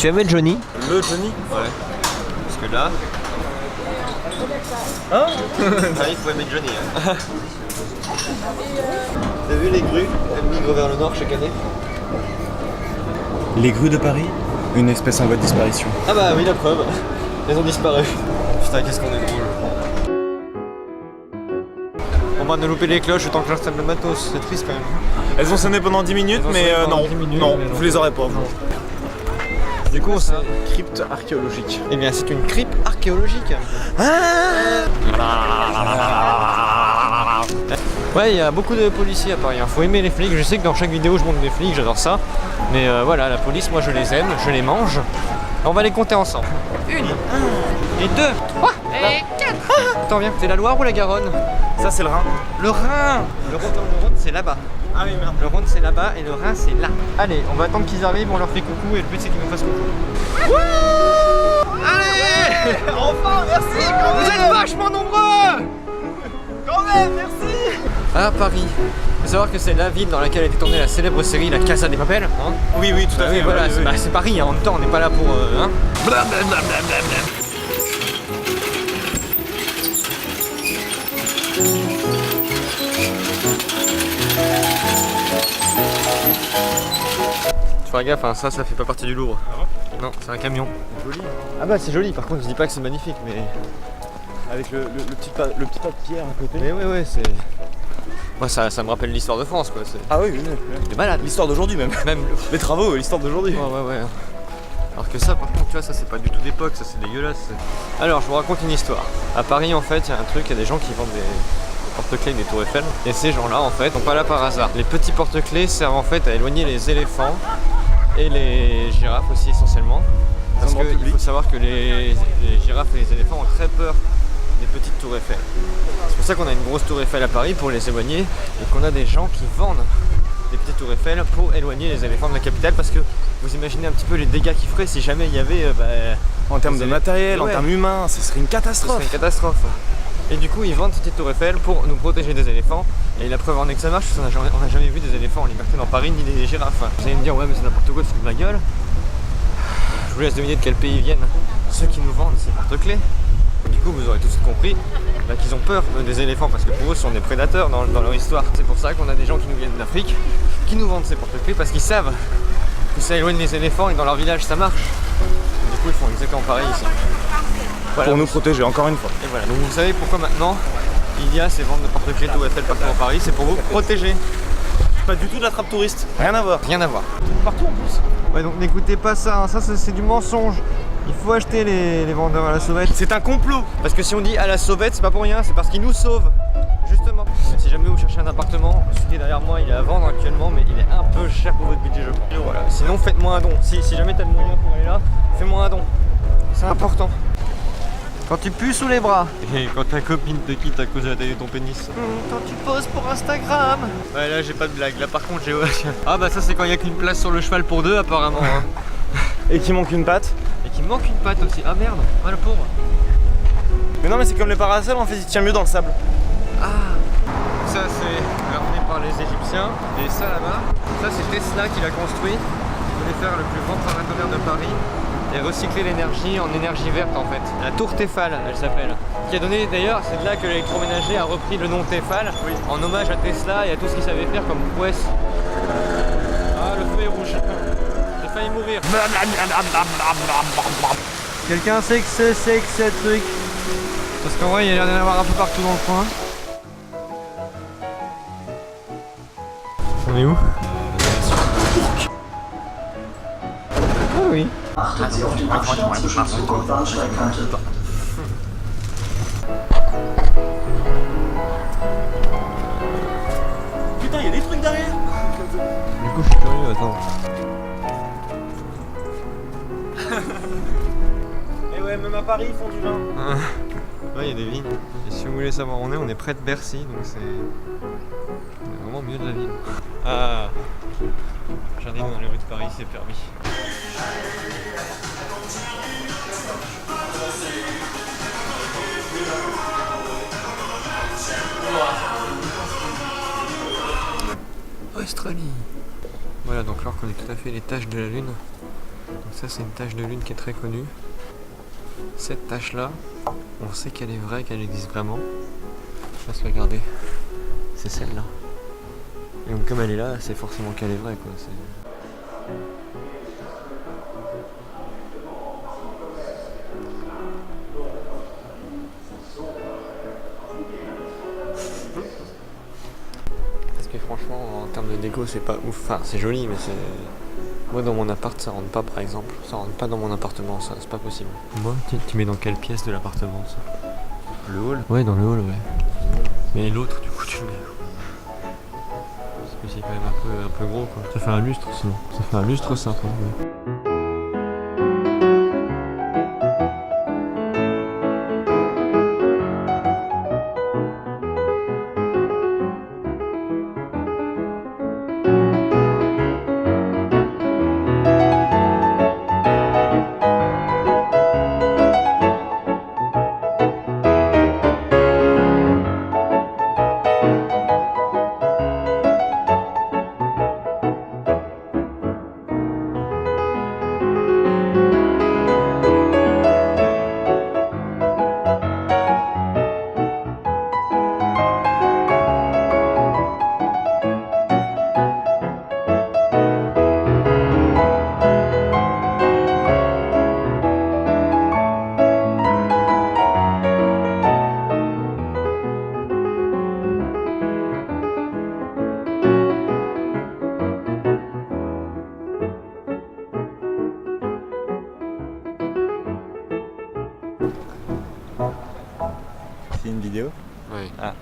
Tu aimes Johnny? Le Johnny? Ouais. Parce que là... Hein? Ah, il faut aimer Johnny. Hein. T'as vu les grues? Elles migrent vers le nord chaque année. Les grues de Paris? Une espèce en voie de disparition. Ah bah oui, la preuve. Elles ont disparu. Putain, qu'est-ce qu'on est drôle. On va nous louper les cloches autant que j'installe le matos. C'est triste quand même. Elles ont sonné pendant 10 minutes, mais non, non, vous les aurez pas. Vous. Du coup, c'est Crypte archéologique. Eh bien, c'est une crypte archéologique. Ouais, il y a beaucoup de policiers à Paris. Faut aimer les flics. Je sais que dans chaque vidéo, je montre des flics, j'adore ça. Mais voilà, la police, moi, je les aime, je les mange. On va les compter ensemble. 1, et 2, 3, et 4. Attends, viens, c'est la Loire ou la Garonne? Ça, c'est le Rhin. Le Rhin. Le Rhône, c'est là-bas. Ah oui, merde. Le Rhône, c'est là-bas et le Rhin, c'est là. Allez, on va attendre qu'ils arrivent, on leur fait coucou et le but, c'est qu'ils nous fassent coucou. Allez. Enfin, merci. Vous êtes vachement nombreux. Quand même, merci. À Paris. Il faut savoir que c'est la ville dans laquelle a été tournée la célèbre série La Casa de Papel. Hein, Oui, oui, tout à fait. voilà, oui, oui. c'est Paris, hein, en même temps, on n'est pas là pour... hein. Tu feras gaffe, hein, ça fait pas partie du Louvre. Ah bon? Non, c'est un camion. Joli. Ah bah c'est joli, par contre je dis pas que c'est magnifique, mais... Avec le petit tas de pierre à côté. Mais ouais, c'est... Moi ça me rappelle l'histoire de France, quoi. Ah oui, oui, oui. C'est malade. L'histoire d'aujourd'hui même. Même... Les travaux, l'histoire d'aujourd'hui. Ouais. Alors que ça, par contre, tu vois, ça c'est pas du tout d'époque, ça c'est dégueulasse. Alors, je vous raconte une histoire. À Paris, en fait, il y a un truc, il y a des gens qui vendent des porte-clés des tours Eiffel. Et ces gens-là, en fait, sont pas là par hasard. Les petits porte-clés servent en fait à éloigner les éléphants et les girafes aussi essentiellement. Parce qu'il faut savoir que les girafes et les éléphants ont très peur des petites tours Eiffel. C'est pour ça qu'on a une grosse tour Eiffel à Paris pour les éloigner et qu'on a des gens qui vendent des petites tours Eiffel pour éloigner les éléphants de la capitale, parce que vous imaginez un petit peu les dégâts qu'ils feraient si jamais il y avait en termes de matériel, en termes humains, ce serait une catastrophe. Ce serait une catastrophe. Et du coup ils vendent cette petite tour Eiffel pour nous protéger des éléphants. Et la preuve en est que ça marche, parce qu'on n'a jamais vu des éléphants en liberté dans Paris, ni des girafes. Vous allez me dire ouais mais c'est n'importe quoi, c'est de ma gueule. Je vous laisse deviner de quel pays ils viennent ceux qui nous vendent ces porte-clés. Du coup vous aurez tout de suite compris qu'ils ont peur des éléphants, parce que pour eux ce sont des prédateurs dans leur histoire. C'est pour ça qu'on a des gens qui nous viennent d'Afrique qui nous vendent ces porte-clés, parce qu'ils savent que ça éloigne les éléphants et que dans leur village ça marche. Du coup ils font exactement pareil ici. Voilà. Pour nous protéger encore une fois. Et voilà, donc vous savez pourquoi maintenant il y a ces ventes de porte-clés Tour Eiffel partout en Paris, c'est pour vous protéger. Pas du tout de la trappe touriste. Rien à voir. Rien à voir. Partout en plus. Ouais, donc n'écoutez pas ça, hein. Ça c'est du mensonge. Il faut acheter les vendeurs à la sauvette. C'est un complot. Parce que si on dit à la sauvette, c'est pas pour rien, c'est parce qu'ils nous sauvent. Justement. Si jamais vous cherchez un appartement, celui qui est derrière moi il est à vendre actuellement, mais il est un peu cher pour votre budget, je pense. Voilà. Sinon faites-moi un don. Si jamais t'as le moyen pour aller là, fais-moi un don. C'est important. Quand tu pues sous les bras. Et quand ta copine te quitte à cause de la taille de ton pénis. Quand tu poses pour Instagram. Ouais, là j'ai pas de blague. Là par contre j'ai... Ah bah ça c'est quand il y a qu'une place sur le cheval pour deux apparemment. Hein. Et qui manque une patte. Et qui manque une patte aussi. Ah merde, ah le pauvre. Mais non mais c'est comme les parasols, en fait il tient mieux dans le sable. Ah. Ça c'est ramené par les Égyptiens. Et ça là-bas, ça c'est Tesla qui l'a construit. Il voulait faire le plus grand paratonnerre de Paris et recycler l'énergie en énergie verte en fait. La tour Tefal, elle s'appelle. Qui a donné d'ailleurs, c'est de là que l'électroménager a repris le nom Tefal, oui, en hommage à Tesla et à tout ce qu'il savait faire comme prouesse. Ah, le feu est rouge. J'ai failli mourir. Quelqu'un sait que c'est que ce truc? Parce qu'en vrai, il y a l'air d'en avoir un peu partout dans le coin. On est où? Ah oui. Achtet Sie auf den Abstand zwischen Zug und Bahnsteigkante. Putain, il y a des trucs derrière. Du coup, je suis curieux, attends. Et ouais, même à Paris, ils font du vin. Ouais, il y a des vignes. Et si vous voulez savoir où on est près de Bercy, donc c'est vraiment au milieu de la ville. Ah, jardin dans les rues de Paris, c'est permis. Australie. Voilà, donc là on reconnaît tout à fait les taches de la lune. Donc Ça c'est une tache de lune qui est très connue. Cette tache là, on sait qu'elle est vraie, qu'elle existe vraiment. Parce que regardez, c'est celle-là. Et donc comme elle est là, c'est forcément qu'elle est vraie quoi. Parce que franchement, en termes de déco, c'est pas ouf. Enfin, c'est joli, mais c'est... Moi, dans mon appart, ça rentre pas, par exemple. Ça rentre pas dans mon appartement, ça, c'est pas possible. Moi, tu mets dans quelle pièce de l'appartement, ça? Le hall? Ouais, dans le hall, ouais. Mais l'autre, du coup, tu le mets où? Parce que c'est quand même un peu gros, quoi. Ça fait un lustre, sinon. Ça fait un lustre, ça, quoi. Ouais. C'est une vidéo? Oui. Ah.